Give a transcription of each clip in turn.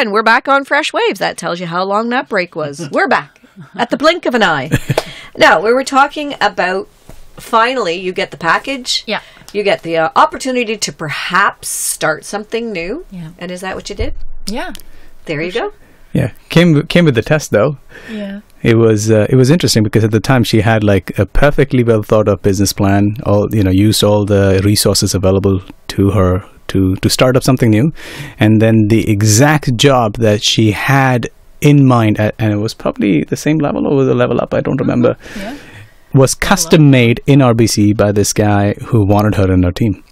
and we're back on Fresh Waves. That tells you how long that break was. We're back at the blink of an eye. Now, we were talking about, finally, you get the package. Yeah. You get the opportunity to perhaps start something new. Yeah. And is that what you did? Yeah. There you go. Yeah, came with the test though. Yeah. It was interesting because at the time she had like a perfectly well thought of business plan. Used all the resources available to her to start up something new, and then the exact job that she had in mind, and it was probably the same level or was a level up. I don't remember. Yeah. Was custom made in RBC by this guy who wanted her in her team.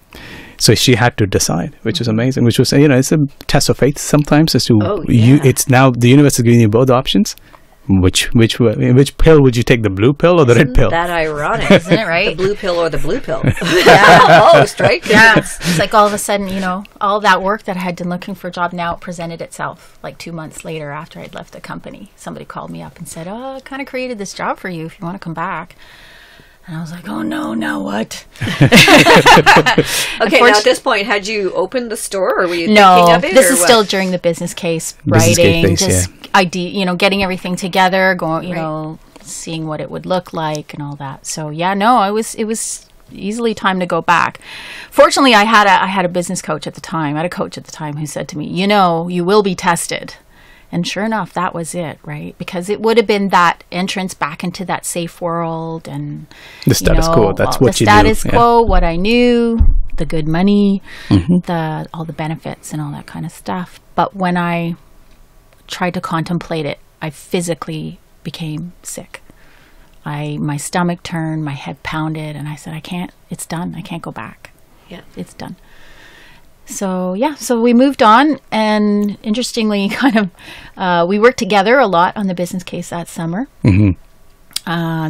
So she had to decide, which was amazing. Which was, it's a test of faith sometimes as to it's now the universe is giving you both options. Which pill would you take, the blue pill or the red pill? That ironic, isn't it? Right, the blue pill or the blue pill? Yeah, almost right. Yeah, it's like all of a sudden, all that work that I had done looking for a job now presented itself. Like 2 months later, after I'd left the company, somebody called me up and said, "Oh, I kind of created this job for you. If you want to come back." And I was like, "Oh no, now what?" Okay, now at this point, had you opened the store, or were you thinking of it? This is still during the business case writing, getting everything together, going, seeing what it would look like and all that. So yeah, no, it was easily time to go back. Fortunately, I had a business coach at the time. I had a coach at the time who said to me, "You will be tested." And sure enough, that was it, right? Because it would have been that entrance back into that safe world and the status quo. That's what you do. The status quo, what I knew, the good money, all the benefits and all that kind of stuff. But when I tried to contemplate it, I physically became sick. My stomach turned, my head pounded, and I said, "I can't. It's done. I can't go back. Yeah, it's done." So we moved on, and interestingly, we worked together a lot on the business case that summer. Mm-hmm.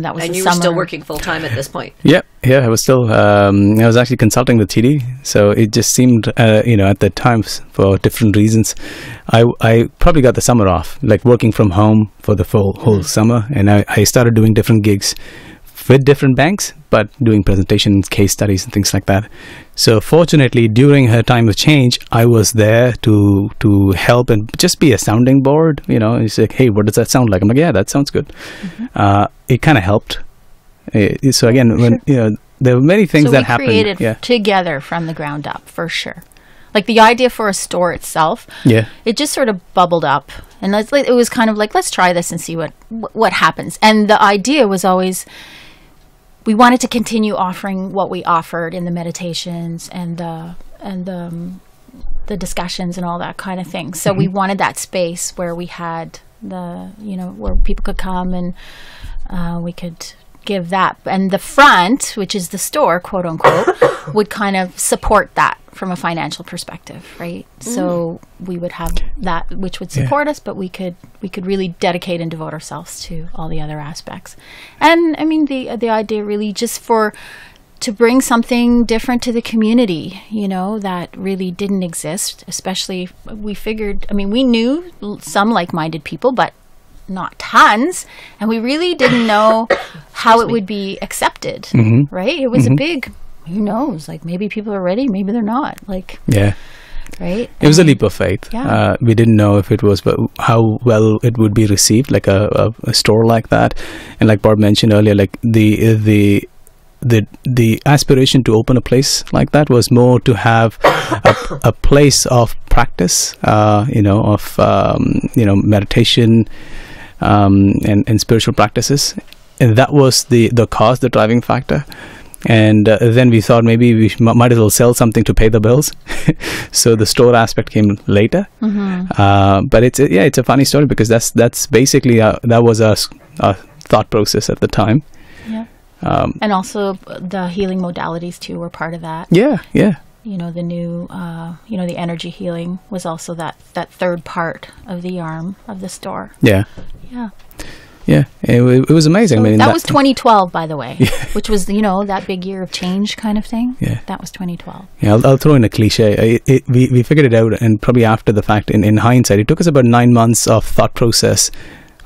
That was and the you summer. were still working full time at this point. Yeah, I was still. I was actually consulting with TD, so it just seemed, at the times for different reasons, I probably got the summer off, like working from home for the whole summer, and I started doing different gigs with different banks, but doing presentations, case studies, and things like that. So fortunately, during her time of change, I was there to help and just be a sounding board. It's like, "Hey, what does that sound like?" I'm like, "Yeah, that sounds good." Mm-hmm. It kind of helped. So again, there were many things that happened. So we created together from the ground up, for sure. Like the idea for a store itself, it just sort of bubbled up, and it was kind of like, let's try this and see what happens. And the idea was always, we wanted to continue offering what we offered in the meditations and the discussions and all that kind of thing. So we wanted that space where we had where people could come and we could give that. And the front, which is the store, quote unquote, would kind of support that from a financial perspective, right? So we would have that, which would support us, but we could really dedicate and devote ourselves to all the other aspects. And I mean, the idea really just to bring something different to the community, that really didn't exist. Especially, we figured, we knew some like-minded people, but not tons, and we really didn't know how it would be accepted, right? It was a big, who knows, like maybe people are ready, maybe they're not, right? It was a leap of faith. We didn't know if it was how well it would be received, like a store like that. And like Barb mentioned earlier, like the aspiration to open a place like that was more to have a place of practice, meditation, and spiritual practices, and that was the driving factor. And then we thought maybe we might as well sell something to pay the bills. So the store aspect came later. But it's a funny story because that's basically that was our thought process at the time. And also the healing modalities too were part of that. The new, the energy healing was also that third part of the arm of the store. It was amazing. So that was 2012, by the way, which was, that big year of change kind of thing. That was 2012. I'll throw in a cliche. We figured it out, and probably after the fact, in hindsight, it took us about 9 months of thought process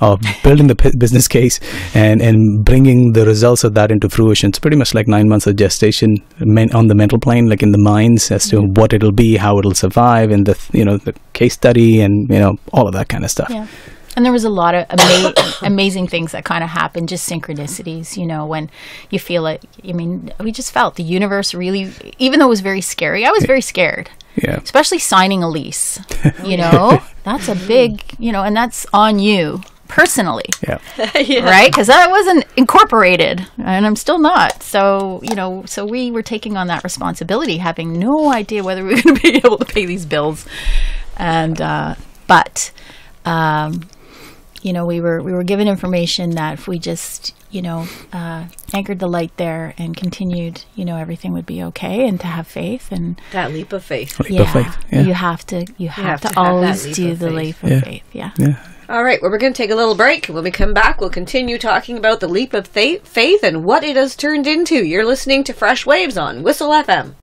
of building the business case and bringing the results of that into fruition. It's pretty much like 9 months of gestation on the mental plane, like in the minds as to what it'll be, how it'll survive, and the case study and all of that kind of stuff. Yeah. And there was a lot of amazing things that kind of happened, just synchronicities, when you feel like, we just felt the universe really, even though it was very scary, I was very scared. Yeah. Especially signing a lease, that's a big, and that's on you personally. Yeah. Right? Because I wasn't incorporated and I'm still not. So, so we were taking on that responsibility, having no idea whether we were going to be able to pay these bills. And, we were given information that if we just, anchored the light there and continued, everything would be okay, and to have faith and that leap of faith. Of faith. Yeah. You have to always do the leap of faith. Yeah. All right, well, we're going to take a little break. When we come back, we'll continue talking about the leap of faith and what it has turned into. You're listening to Fresh Waves on Whistle FM.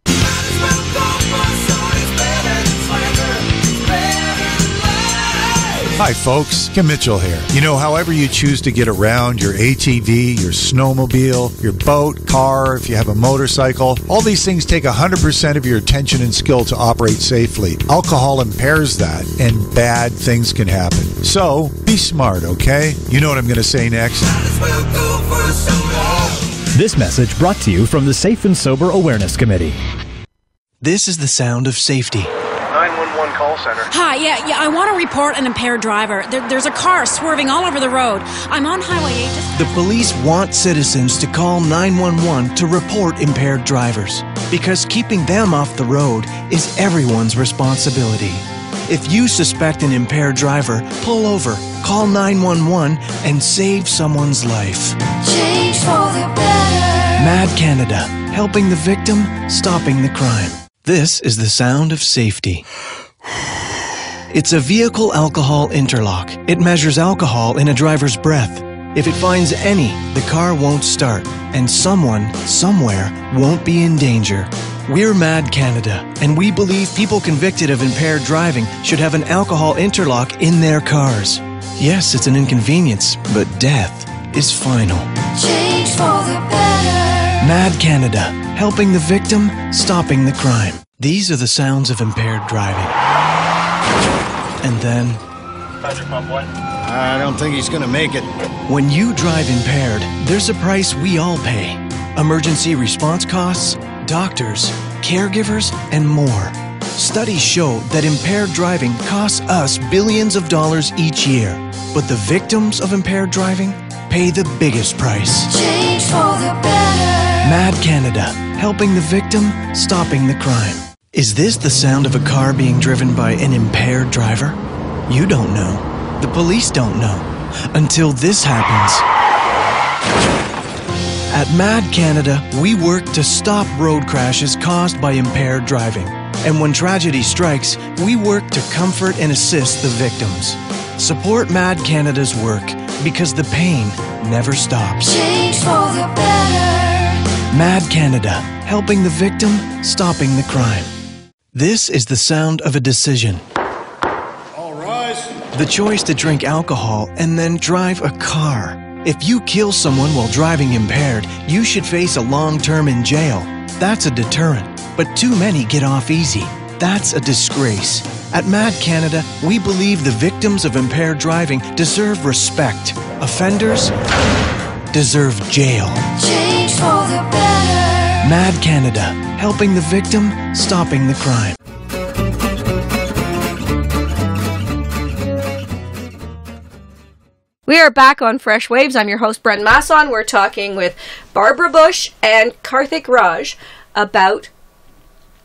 Hi folks, Kim Mitchell here. However you choose to get around, your ATV, your snowmobile, your boat, car, if you have a motorcycle, all these things take 100% of your attention and skill to operate safely. Alcohol impairs that, and bad things can happen. So, be smart, okay? You know what I'm going to say next. This message brought to you from the Safe and Sober Awareness Committee. This is the sound of safety. 911 call center. Hi, yeah, I want to report an impaired driver. There's a car swerving all over the road. I'm on Highway 8. The police want citizens to call 911 to report impaired drivers, because keeping them off the road is everyone's responsibility. If you suspect an impaired driver, pull over, call 911, and save someone's life. Change for the better. MAD Canada, helping the victim, stopping the crime. This is the sound of safety. It's a vehicle alcohol interlock. It measures alcohol in a driver's breath. If it finds any, the car won't start, and someone, somewhere, won't be in danger. We're MAD Canada, and we believe people convicted of impaired driving should have an alcohol interlock in their cars. Yes, it's an inconvenience, but death is final. Change for the better. MAD Canada, helping the victim, stopping the crime. These are the sounds of impaired driving. And then... I don't think he's gonna make it. When you drive impaired, there's a price we all pay. Emergency response costs, doctors, caregivers, and more. Studies show that impaired driving costs us billions of dollars each year. But the victims of impaired driving pay the biggest price. Change for the better. MAD Canada, helping the victim, stopping the crime. Is this the sound of a car being driven by an impaired driver? You don't know. The police don't know. Until this happens. At MAD Canada, we work to stop road crashes caused by impaired driving. And when tragedy strikes, we work to comfort and assist the victims. Support MAD Canada's work, because the pain never stops. Change for the better. MAD Canada, helping the victim, stopping the crime. This is the sound of a decision. All rise. The choice to drink alcohol and then drive a car. If you kill someone while driving impaired, you should face a long term in jail. That's a deterrent. But too many get off easy. That's a disgrace. At MAD Canada, we believe the victims of impaired driving deserve respect. Offenders deserve jail. Change for the better. MAD Canada, helping the victim, stopping the crime. We are back on Fresh Waves. I'm your host, Bren Masson. We're talking with Barbara Bush and Karthik Raj about,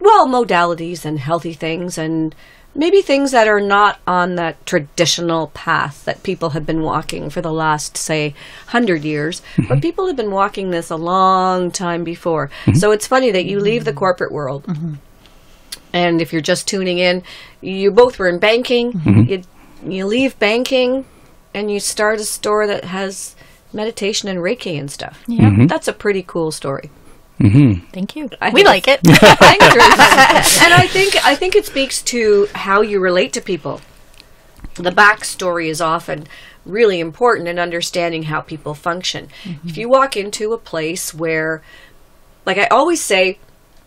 well, modalities and healthy things and maybe things that are not on that traditional path that people have been walking for the last, say, 100 years. Mm-hmm. But people have been walking this a long time before. Mm-hmm. So it's funny that you leave the corporate world. Mm-hmm. And if you're just tuning in, you both were in banking. Mm-hmm. You leave banking and you start a store that has meditation and Reiki and stuff. Yeah. Mm-hmm. That's a pretty cool story. Mm-hmm. Thank you. We like it. I think it's really fun. And I think it speaks to how you relate to people. The backstory is often really important in understanding how people function. If you walk into a place where, like I always say,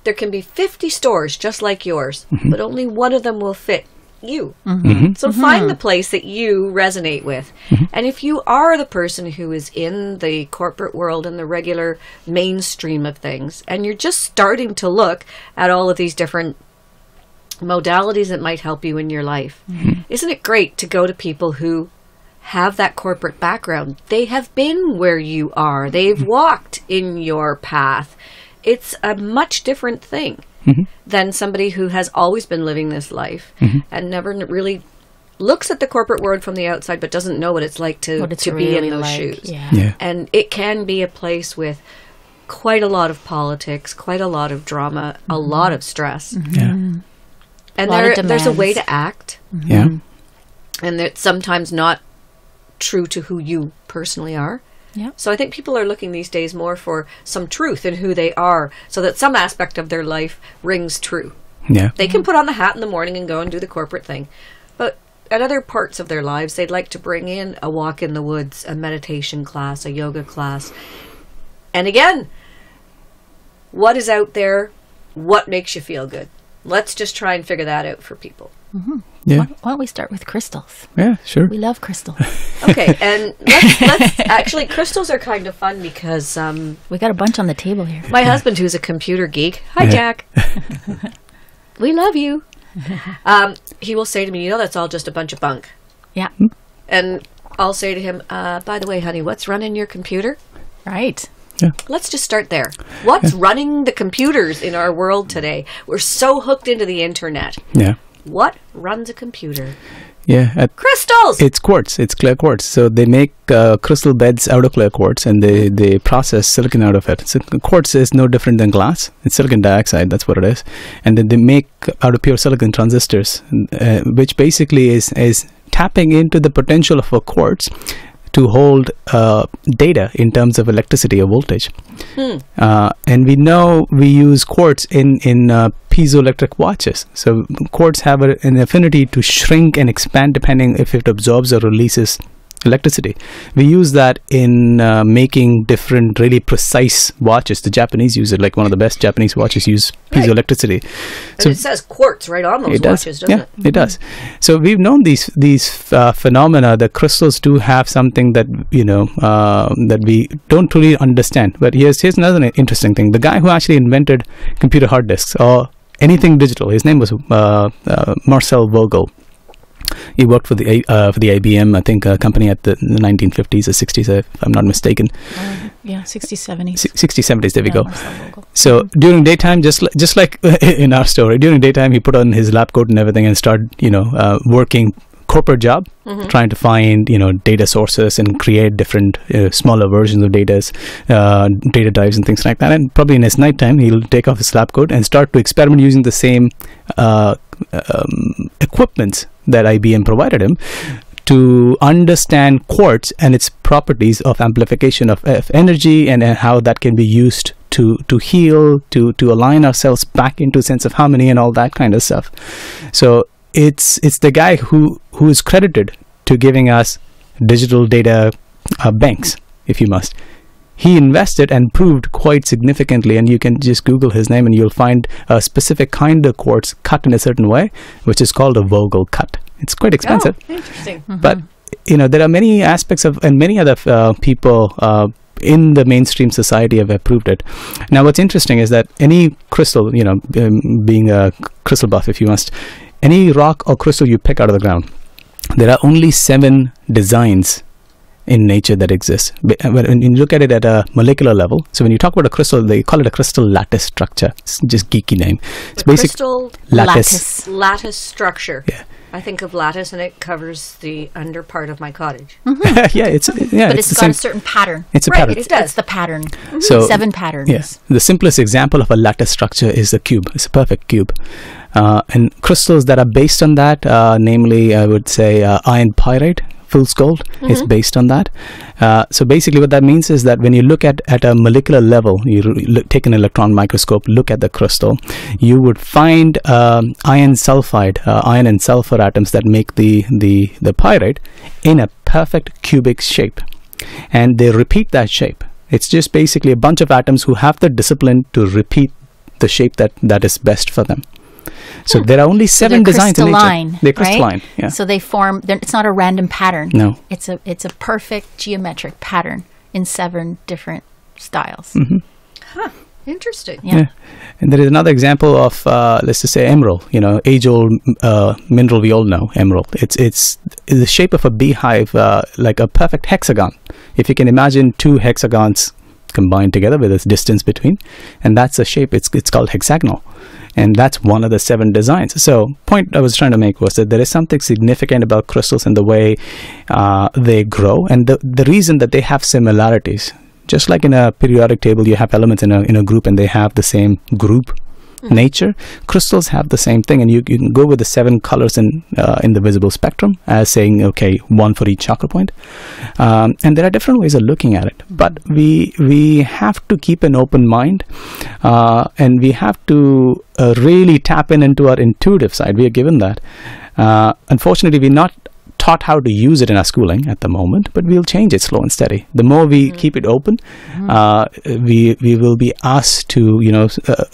there can be 50 stores just like yours, but only one of them will fit you. So find the place that you resonate with. And if you are the person who is in the corporate world and the regular mainstream of things, and you're just starting to look at all of these different modalities that might help you in your life, isn't it great to go to people who have that corporate background? They have been where you are. They've walked in your path. It's a much different thing than somebody who has always been living this life and never really looks at the corporate world from the outside but doesn't know what it's like to be in those shoes. And it can be a place with quite a lot of politics, quite a lot of drama, a lot of stress. And there's a way to act. And it's sometimes not true to who you personally are. So I think people are looking these days more for some truth in who they are, so that some aspect of their life rings true. They can put on the hat in the morning and go and do the corporate thing, but at other parts of their lives, they'd like to bring in a walk in the woods, a meditation class, a yoga class. And again, what is out there? What makes you feel good? Let's just try and figure that out for people. Why don't we start with crystals? Yeah, sure. We love crystals. Okay, and let's actually, crystals are kind of fun because we got a bunch on the table here. My husband, who's a computer geek, hi Jack, we love you. He will say to me, that's all just a bunch of bunk. And I'll say to him, by the way, honey, what's running your computer? Right. Let's just start there. What's running the computers in our world today? We're so hooked into the internet. What runs a computer? Crystals! It's quartz. It's clear quartz. So they make crystal beds out of clear quartz, and they process silicon out of it. So quartz is no different than glass. It's silicon dioxide. That's what it is. And then they make out of pure silicon transistors, which basically is tapping into the potential of a quartz to hold data in terms of electricity or voltage. And we know we use quartz in piezoelectric watches. So quartz have an affinity to shrink and expand depending if it absorbs or releases electricity. We use that in making different really precise watches. The Japanese use it, like one of the best Japanese watches use piezoelectricity. And so it says quartz right on those watches, doesn't it? It does. So we've known these phenomena. The crystals do have something that that we don't truly understand. But here's another interesting thing. The guy who actually invented computer hard disks or anything digital, his name was Marcel Vogel. He worked for the IBM, I think, company at the 1950s or 60s, if I'm not mistaken. 60s, 70s. 60s, 70s, there we go. So during daytime, just like in our story, during daytime, he put on his lab coat and everything and started, working corporate job, trying to find, data sources and create different smaller versions of data drives and things like that. And probably in his nighttime, he'll take off his lab coat and start to experiment using the same equipment that IBM provided him to understand quartz and its properties of amplification of energy and how that can be used to heal, to align ourselves back into a sense of harmony and all that kind of stuff. So it's the guy who is credited to giving us digital data banks, if you must. He invested and proved quite significantly, and you can just Google his name and you'll find a specific kind of quartz cut in a certain way, which is called a Vogel cut. It's quite expensive. Oh, interesting. But, there are many aspects of, and many other people in the mainstream society have approved it. Now, what's interesting is that any crystal, being a crystal buff, if you must, any rock or crystal you pick out of the ground, there are only 7 designs in nature that exists. When you look at it at a molecular level, so when you talk about a crystal, they call it a crystal lattice structure. It's just geeky name. It's basic crystal lattice structure. Yeah. I think of lattice and it covers the under part of my cottage. But it's got a certain pattern. It's a pattern. It does. It's the pattern. So 7 patterns. Yeah. The simplest example of a lattice structure is a cube. It's a perfect cube. And crystals that are based on that, namely, I would say iron pyrite fool's gold. It's based on that. So basically what that means is that when you look at a molecular level, you take an electron microscope, look at the crystal, you would find iron and sulfur atoms that make the pyrite in a perfect cubic shape. And they repeat that shape. It's just basically a bunch of atoms who have the discipline to repeat the shape that is best for them. So there are only 7 designs in nature. They're crystalline. Right? Yeah. So they form. It's not a random pattern. No. It's a perfect geometric pattern in 7 different styles. Huh. Interesting. Yeah. And there is another example of let's just say emerald. Age-old mineral we all know, emerald. It's the shape of a beehive, like a perfect hexagon. If you can imagine 2 hexagons combined together with this distance between, and that's a shape. It's called hexagonal. And that's one of the 7 designs. So point I was trying to make was that there is something significant about crystals in the way they grow, and the reason that they have similarities. Just like in a periodic table, you have elements in a group and they have the same group nature. Crystals have the same thing, and you can go with the 7 colors in the visible spectrum as saying, okay, 1 for each chakra point. And there are different ways of looking at it. But we have to keep an open mind, and we have to really tap into our intuitive side. We are given that. Unfortunately, we're not taught how to use it in our schooling at the moment, but we'll change it slow and steady. The more we keep it open, we will be asked to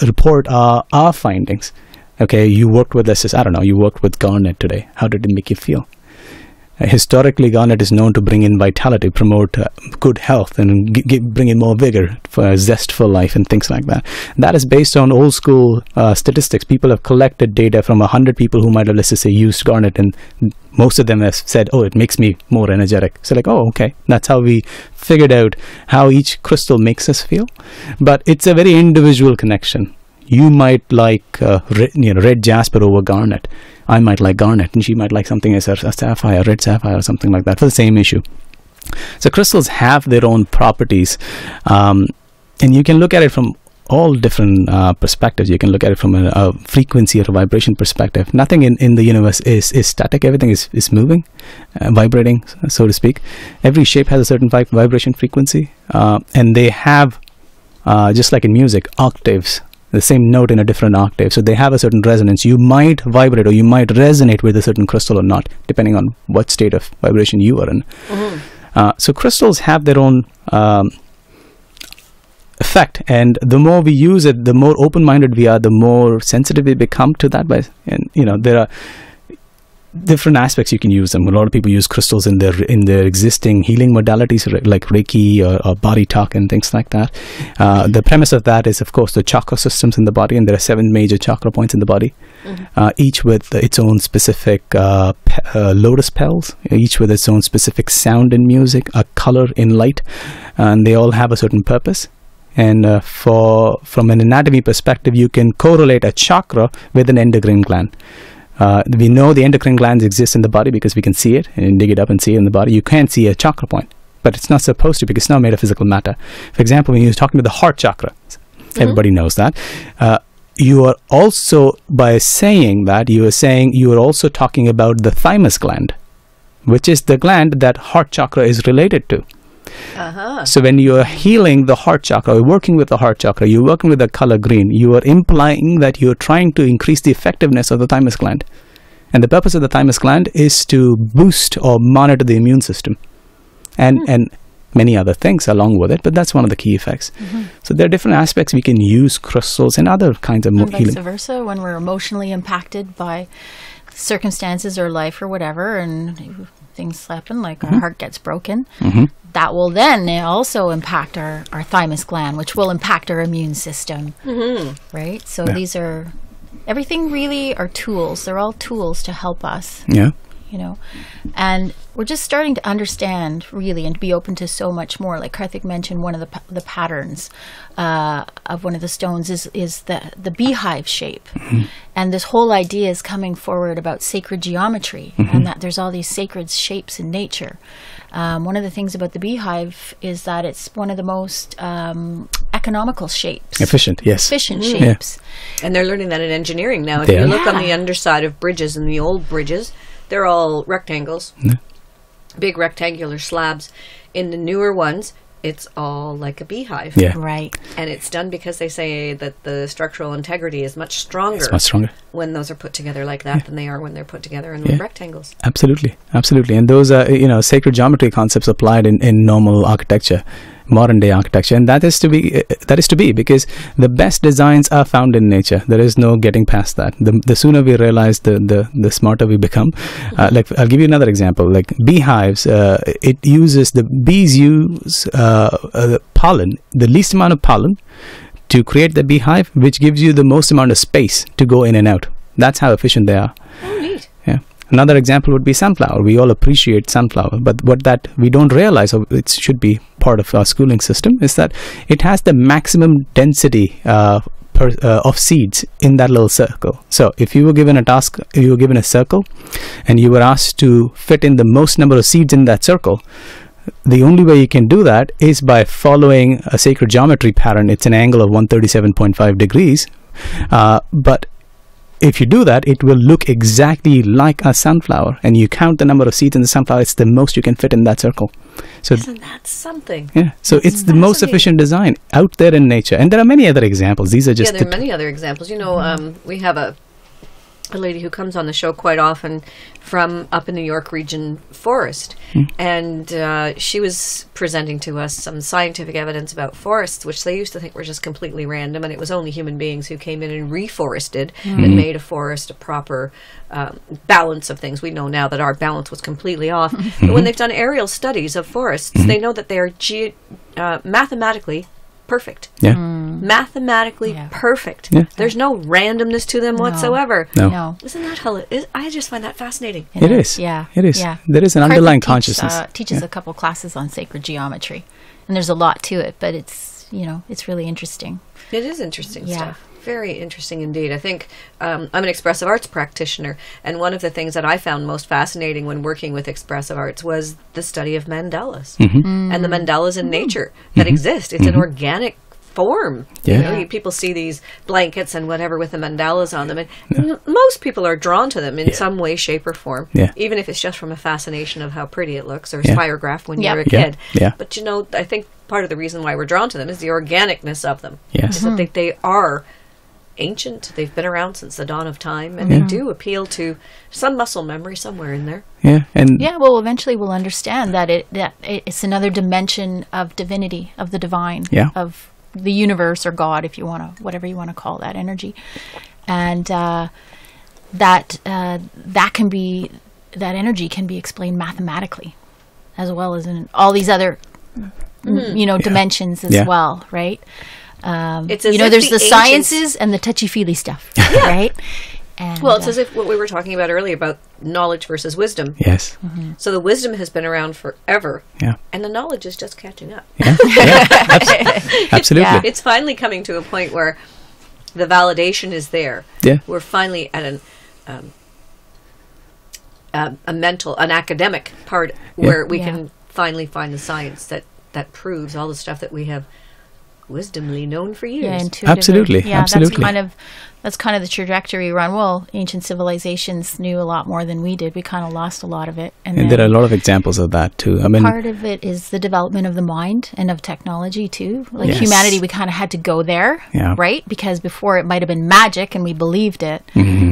report our findings. Okay, you worked with this. I don't know. You worked with garnet today. How did it make you feel? Historically, garnet is known to bring in vitality, promote good health, and bring in more vigor, for zest for life, and things like that. That is based on old school statistics. People have collected data from 100 people who might have, let's just say, used garnet, and most of them have said, oh, it makes me more energetic. So like, oh, okay. That's how we figured out how each crystal makes us feel. But it's a very individual connection. You might like red jasper over garnet. I might like garnet, and she might like something as a sapphire, red sapphire, or something like that for the same issue. So crystals have their own properties, and you can look at it from all different perspectives. You can look at it from a frequency or a vibration perspective. Nothing in the universe is static. Everything is moving, vibrating, so to speak. Every shape has a certain vibration frequency, and they have, just like in music, octaves. The same note in a different octave. So they have a certain resonance. You might vibrate or you might resonate with a certain crystal or not, depending on what state of vibration you are in. So crystals have their own effect, and the more we use it, the more open-minded we are, the more sensitive we become to that. And there are different aspects you can use them. A lot of people use crystals in their existing healing modalities, like Reiki or body talk and things like that. The premise of that is, of course, the chakra systems in the body, and there are 7 major chakra points in the body, each with its own specific lotus petals, each with its own specific sound in music, a color in light, and they all have a certain purpose. And from an anatomy perspective, you can correlate a chakra with an endocrine gland. We know the endocrine glands exist in the body because we can see it and dig it up and see it in the body. You can't see a chakra point, but it's not supposed to, because it's not made of physical matter. For example, when you're talking about the heart chakra, everybody knows that. You are also, by saying that, you are also talking about the thymus gland, which is the gland that heart chakra is related to. So when you are healing the heart chakra, or working with the heart chakra, you're working with the color green, you are implying that you're trying to increase the effectiveness of the thymus gland. And the purpose of the thymus gland is to boost or monitor the immune system. And many other things along with it, but that's one of the key effects. So there are different aspects we can use crystals and other kinds of healing. Vice versa, when we're emotionally impacted by circumstances or life or whatever, and things happen, like our heart gets broken, that will then also impact our thymus gland, which will impact our immune system, right? So these are, everything really are tools. They're all tools to help us. And we're just starting to understand, really, and to be open to so much more. Like Karthik mentioned, one of the patterns of one of the stones is the beehive shape. And this whole idea is coming forward about sacred geometry, and that there's all these sacred shapes in nature. One of the things about the beehive is that it's one of the most economical shapes. Efficient shapes. And they're learning that in engineering now. If you look on the underside of bridges, and the old bridges, they're all rectangles. big rectangular slabs. In the newer ones, it's all like a beehive. Yeah. Right. And it's done because they say that the structural integrity is much stronger. It's much stronger when those are put together like that than they are when they're put together in rectangles. Absolutely. And those are, sacred geometry concepts applied in normal architecture, modern day architecture, and that is to be because the best designs are found in nature. There is no getting past that. The sooner we realize, the smarter we become. Like, I'll give you another example. Like beehives, the bees use pollen, the least amount of pollen, to create the beehive, which gives you the most amount of space to go in and out. That's how efficient they are. Oh, neat. Yeah. Another example would be sunflower. We all appreciate sunflower, but what that we don't realize, or it should be part of our schooling system, is that it has the maximum density of seeds in that little circle. So if you were given a task, you were given a circle, and you were asked to fit in the most number of seeds in that circle, the only way you can do that is by following a sacred geometry pattern. It's an angle of 137.5 degrees, but if you do that, it will look exactly like a sunflower, and you count the number of seeds in the sunflower, it's the most you can fit in that circle. So isn't that something? Yeah. So it's the most efficient design out there in nature. And there are many other examples. These are just there are many other examples. We have a lady who comes on the show quite often from up in the York Region forest, and she was presenting to us some scientific evidence about forests, which they used to think were just completely random, and it was only human beings who came in and reforested that made a forest a proper balance of things. We know now that our balance was completely off, but when they've done aerial studies of forests, they know that they are mathematically perfect. Yeah. Mathematically perfect. Yeah. There's no randomness to them whatsoever. No. Isn't that I just find that fascinating. It is. Yeah. It is. Yeah. There is an underlying consciousness. Teaches a couple classes on sacred geometry, and there's a lot to it, but it's really interesting. It is interesting stuff. Very interesting indeed. I think I'm an expressive arts practitioner, and one of the things that I found most fascinating when working with expressive arts was the study of mandalas and the mandalas in nature that exist. It's an organic form. People see these blankets and whatever with the mandalas on them, and most people are drawn to them in some way, shape, or form, even if it's just from a fascination of how pretty it looks or spirograph when you're a kid. But I think part of the reason why we're drawn to them is the organicness of them. Yes. Is that they are ancient. They've been around since the dawn of time, and they do appeal to some muscle memory somewhere in there. Well, eventually we'll understand that it's another dimension of divinity, of the divine, of the universe or God, if you want to, whatever you want to call that energy, and that energy can be explained mathematically, as well as in all these other dimensions as well, right? It's there's the sciences and the touchy-feely stuff, right? And, it's as if what we were talking about earlier about knowledge versus wisdom. Yes. So the wisdom has been around forever, and the knowledge is just catching up. Absolutely. It's finally coming to a point where the validation is there. Yeah. We're finally at an academic part where we can finally find the science that proves all the stuff that we have wisdomly known for years. Absolutely. That's kind of the trajectory we're on. Well, ancient civilizations knew a lot more than we did. We kind of lost a lot of it. And there are a lot of examples of that too. I mean, part of it is the development of the mind and of technology too. Like humanity, we kind of had to go there, right? Because before it might have been magic and we believed it,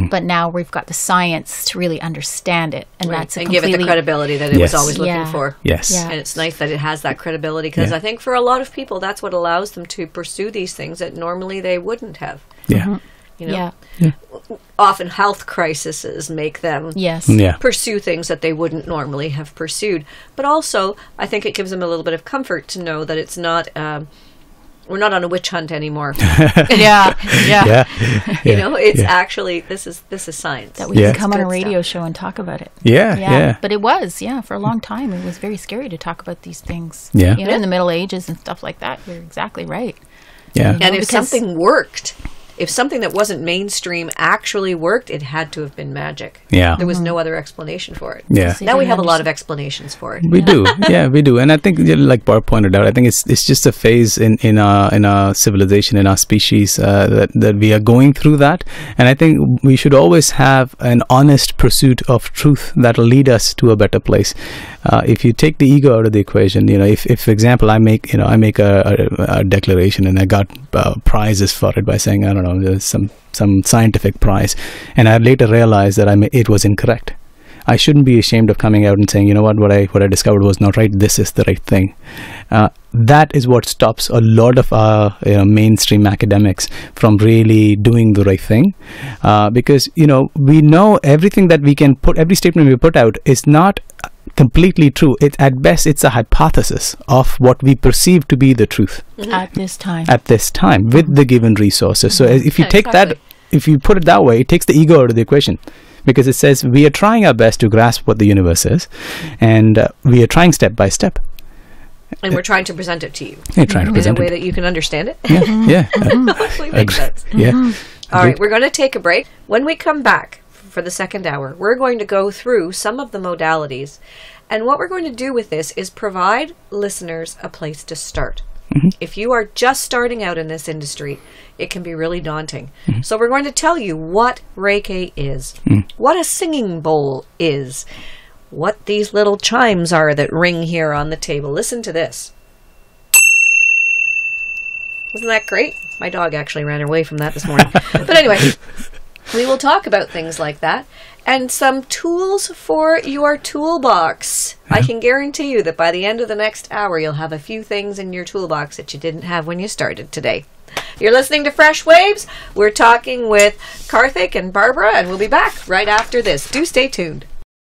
but now we've got the science to really understand it, and that's and give it the credibility that it was always looking for. Yes, and it's nice that it has that credibility, because I think for a lot of people, that's what allows them to pursue these things that normally they wouldn't have. Often health crises make them pursue things that they wouldn't normally have pursued. But also, I think it gives them a little bit of comfort to know that it's not, we're not on a witch hunt anymore. It's actually, this is science. That we can come on a radio show and talk about it. But it was, for a long time, it was very scary to talk about these things. In the Middle Ages and stuff like that. You're exactly right. And if something worked, if something that wasn't mainstream actually worked, it had to have been magic. Yeah. There was no other explanation for it. Yeah. Now we have a lot of explanations for it. We do, yeah, we do, and I think, like Barb pointed out, I think it's just a phase in our civilization, in our species, that we are going through that, and I think we should always have an honest pursuit of truth that'll lead us to a better place. If you take the ego out of the equation, if for example I make a declaration and I got prizes for it by saying, I don't know, there's some scientific prize, and I later realized that it was incorrect. I shouldn't be ashamed of coming out and saying, you know what I discovered was not right. This is the right thing. That is what stops a lot of our mainstream academics from really doing the right thing, because we know everything that we can put, every statement we put out is not completely true. At best, it's a hypothesis of what we perceive to be the truth at this time. With the given resources. So if you take that, if you put it that way, it takes the ego out of the equation, because it says we are trying our best to grasp what the universe is, and we are trying step by step. And we're trying to present it to you. Yeah, trying to present in a way it. that you can understand it. Yeah. Hopefully it makes sense. Yeah. All right, we're going to take a break. When we come back for the second hour, we're going to go through some of the modalities. And what we're going to do with this is provide listeners a place to start. If you are just starting out in this industry, it can be really daunting. So we're going to tell you what Reiki is, what a singing bowl is, what these little chimes are that ring here on the table. Listen to this. Isn't that great? My dog actually ran away from that this morning. But anyway, we will talk about things like that and some tools for your toolbox. I can guarantee you that by the end of the next hour, you'll have a few things in your toolbox that you didn't have when you started today. You're listening to Fresh Waves. We're talking with Karthik and Barbara, and we'll be back right after this. Do stay tuned.